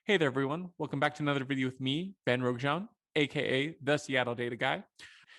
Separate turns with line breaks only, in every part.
Hey there, everyone. Welcome back to another video with me, Ben Rogjan, aka the Seattle Data Guy.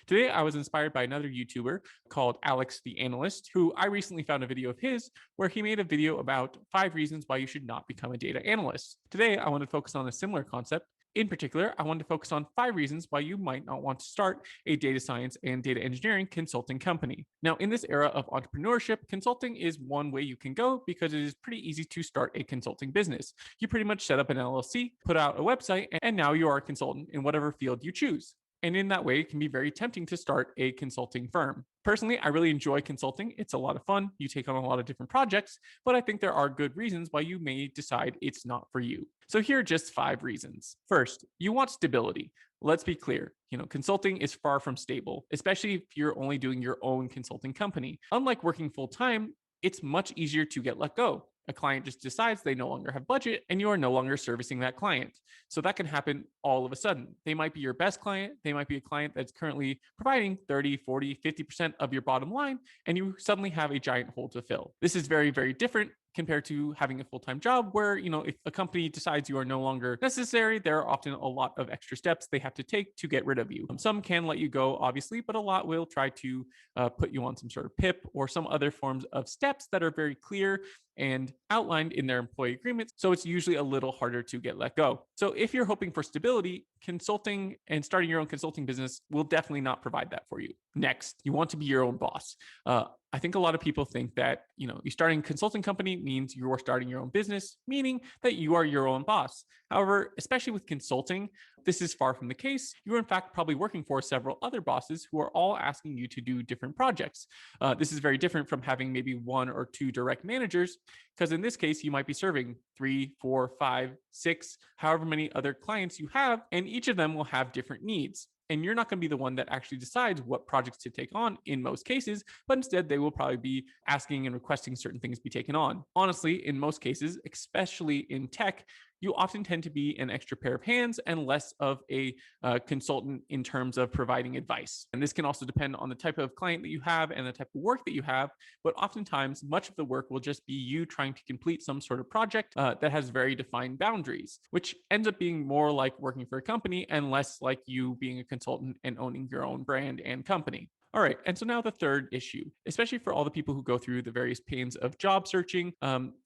Today, I was inspired by another YouTuber called Alex the Analyst, who I recently found a video of his where he made a video about 5 reasons why you should not become a data analyst. Today, I want to focus on a similar concept. In particular, I wanted to focus on 5 reasons why you might not want to start a data science and data engineering consulting company. Now, in this era of entrepreneurship, consulting is one way you can go because it is pretty easy to start a consulting business. You pretty much set up an LLC, put out a website, and now you are a consultant in whatever field you choose. And in that way, it can be very tempting to start a consulting firm. Personally, I really enjoy consulting. It's a lot of fun. You take on a lot of different projects, but I think there are good reasons why you may decide it's not for you. So here are just 5 reasons. First, you want stability. Let's be clear, consulting is far from stable, especially if you're only doing your own consulting company. Unlike working full time, it's much easier to get let go. A client just decides they no longer have budget and you are no longer servicing that client. So that can happen all of a sudden. They might be your best client. They might be a client that's currently providing 30, 40, 50% of your bottom line, and you suddenly have a giant hole to fill. This is very, very different compared to having a full-time job where, if a company decides you are no longer necessary, there are often a lot of extra steps they have to take to get rid of you. Some can let you go, obviously, but a lot will try to put you on some sort of PIP or some other forms of steps that are very clear and outlined in their employee agreements. So it's usually a little harder to get let go. So if you're hoping for stability, consulting and starting your own consulting business will definitely not provide that for you. Next, you want to be your own boss. I think a lot of people think that, you starting a consulting company means you're starting your own business, meaning that you are your own boss. However, especially with consulting, this is far from the case. You're in fact probably working for several other bosses who are all asking you to do different projects. This is very different from having maybe 1 or 2 direct managers, because in this case, you might be serving 3, 4, 5, 6, however many other clients you have, and each of them will have different needs. And you're not going to be the one that actually decides what projects to take on in most cases, but instead they will probably be asking and requesting certain things be taken on. Honestly, in most cases, especially in tech, you often tend to be an extra pair of hands and less of a consultant in terms of providing advice. And this can also depend on the type of client that you have and the type of work that you have. But oftentimes, much of the work will just be you trying to complete some sort of project that has very defined boundaries, which ends up being more like working for a company and less like you being a consultant and owning your own brand and company. All right. And so now the third issue, especially for all the people who go through the various pains of job searching,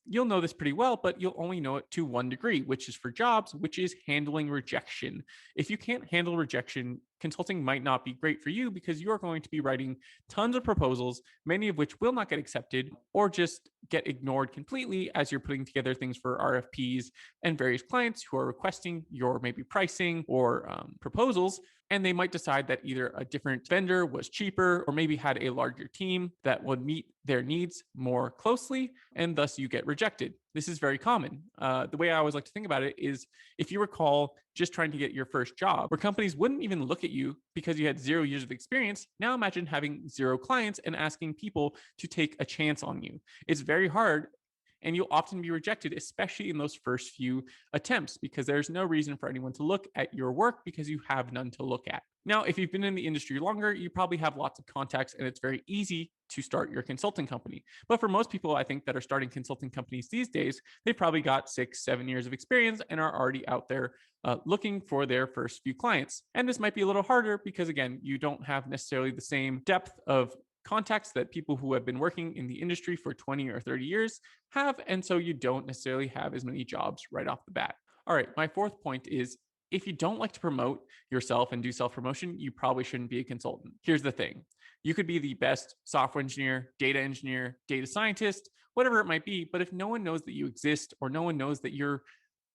you'll know this pretty well, but you'll only know it to one degree, which is for jobs, which is handling rejection. If you can't handle rejection, consulting might not be great for you because you're going to be writing tons of proposals, many of which will not get accepted or just get ignored completely as you're putting together things for RFPs and various clients who are requesting your maybe pricing or proposals. And they might decide that either a different vendor was cheaper or maybe had a larger team that would meet their needs more closely, and thus you get rejected. This is very common. The way I always like to think about it is if you recall just trying to get your first job where companies wouldn't even look at you because you had 0 years of experience. Now imagine having 0 clients and asking people to take a chance on you. It's very hard. And you'll often be rejected, especially in those first few attempts, because there's no reason for anyone to look at your work because you have none to look at. Now, if you've been in the industry longer, you probably have lots of contacts and it's very easy to start your consulting company. But for most people, I think that are starting consulting companies these days, they've probably got 6, 7 years of experience and are already out there looking for their first few clients. And this might be a little harder because, again, you don't have necessarily the same depth of contacts that people who have been working in the industry for 20 or 30 years have. And so you don't necessarily have as many jobs right off the bat. All right, my fourth point is if you don't like to promote yourself and do self-promotion, you probably shouldn't be a consultant. Here's the thing. You could be the best software engineer, data scientist, whatever it might be. But if no one knows that you exist or no one knows that you're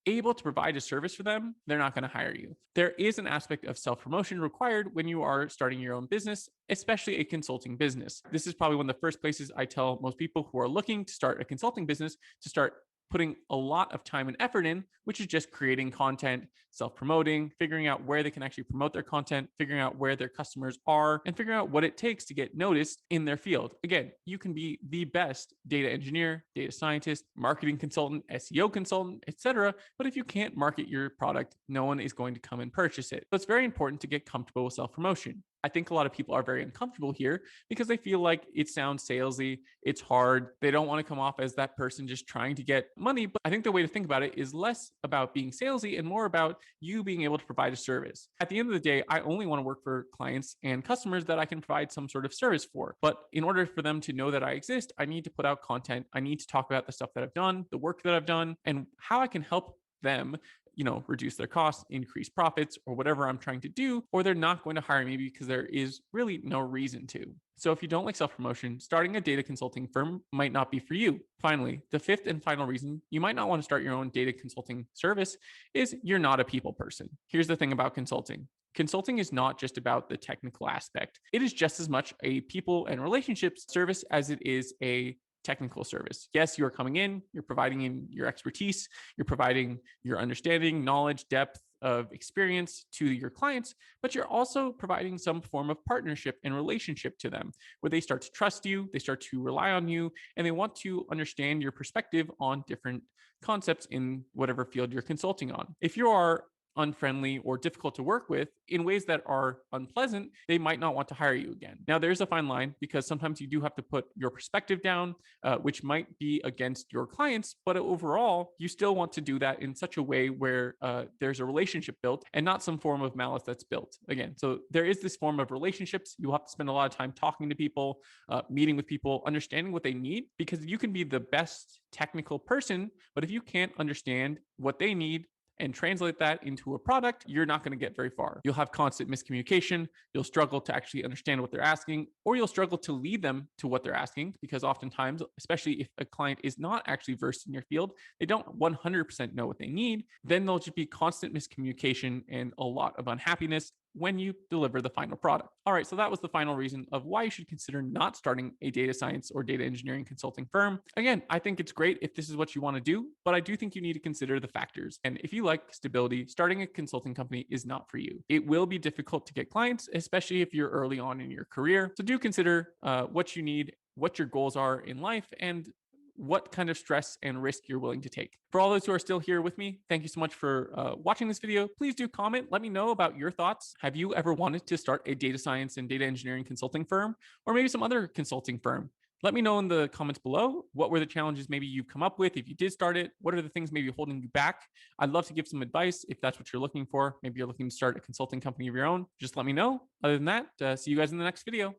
able to provide a service for them, they're not going to hire you. There is an aspect of self-promotion required when you are starting your own business, especially a consulting business. This is probably one of the first places I tell most people who are looking to start a consulting business to start putting a lot of time and effort in, which is just creating content, self-promoting, figuring out where they can actually promote their content, figuring out where their customers are, and figuring out what it takes to get noticed in their field. Again, you can be the best data engineer, data scientist, marketing consultant, SEO consultant, etc. But if you can't market your product, no one is going to come and purchase it. So it's very important to get comfortable with self-promotion. I think a lot of people are very uncomfortable here because they feel like it sounds salesy, it's hard, they don't want to come off as that person just trying to get money. But I think the way to think about it is less about being salesy and more about you being able to provide a service. At the end of the day, I only want to work for clients and customers that I can provide some sort of service for. But in order for them to know that I exist, I need to put out content. I need to talk about the stuff that I've done, the work that I've done, and how I can help them reduce their costs, increase profits, or whatever I'm trying to do, or they're not going to hire me because there is really no reason to. So if you don't like self-promotion, starting a data consulting firm might not be for you. Finally, the fifth and final reason you might not want to start your own data consulting service is you're not a people person. Here's the thing about consulting. Consulting is not just about the technical aspect. It is just as much a people and relationships service as it is a technical service. Yes, you're coming in, you're providing in your expertise, you're providing your understanding, knowledge, depth of experience to your clients, but you're also providing some form of partnership and relationship to them where they start to trust you, they start to rely on you, and they want to understand your perspective on different concepts in whatever field you're consulting on. If you are unfriendly or difficult to work with in ways that are unpleasant, they might not want to hire you again. Now, there's a fine line because sometimes you do have to put your perspective down, which might be against your clients, but overall, you still want to do that in such a way where there's a relationship built and not some form of malice that's built. Again, so there is this form of relationships. You have to spend a lot of time talking to people, meeting with people, understanding what they need, because you can be the best technical person, but if you can't understand what they need, and translate that into a product, you're not going to get very far. You'll have constant miscommunication. You'll struggle to actually understand what they're asking, or you'll struggle to lead them to what they're asking because oftentimes, especially if a client is not actually versed in your field, they don't 100% know what they need. Then there'll just be constant miscommunication and a lot of unhappiness when you deliver the final product. All right, so that was the final reason of why you should consider not starting a data science or data engineering consulting firm. Again, I think it's great if this is what you want to do, but I do think you need to consider the factors. And if you like stability, starting a consulting company is not for you. It will be difficult to get clients, especially if you're early on in your career. So do consider what you need, what your goals are in life, and what kind of stress and risk you're willing to take. For all those who are still here with me, thank you so much for watching this video. Please do comment. Let me know about your thoughts. Have you ever wanted to start a data science and data engineering consulting firm, or maybe some other consulting firm? Let me know in the comments below. What were the challenges maybe you've come up with if you did start it? What are the things maybe holding you back? I'd love to give some advice if that's what you're looking for. Maybe you're looking to start a consulting company of your own. Just let me know. Other than that, see you guys in the next video.